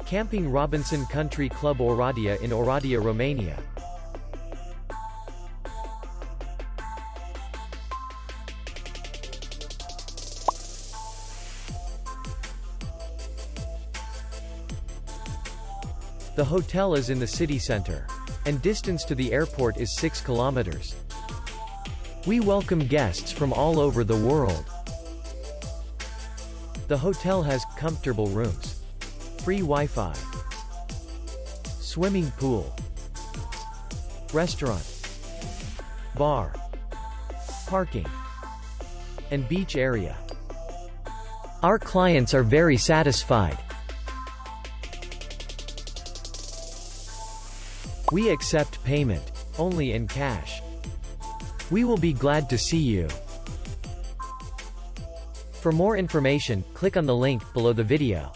Camping Robinson Country Club Oradea in Oradea, Romania. The hotel is in the city center, and distance to the airport is 6 kilometers. We welcome guests from all over the world. The hotel has comfortable rooms, free Wi-Fi, swimming pool, restaurant, bar, parking, and beach area. Our clients are very satisfied. We accept payment only in cash. We will be glad to see you. For more information, click on the link below the video.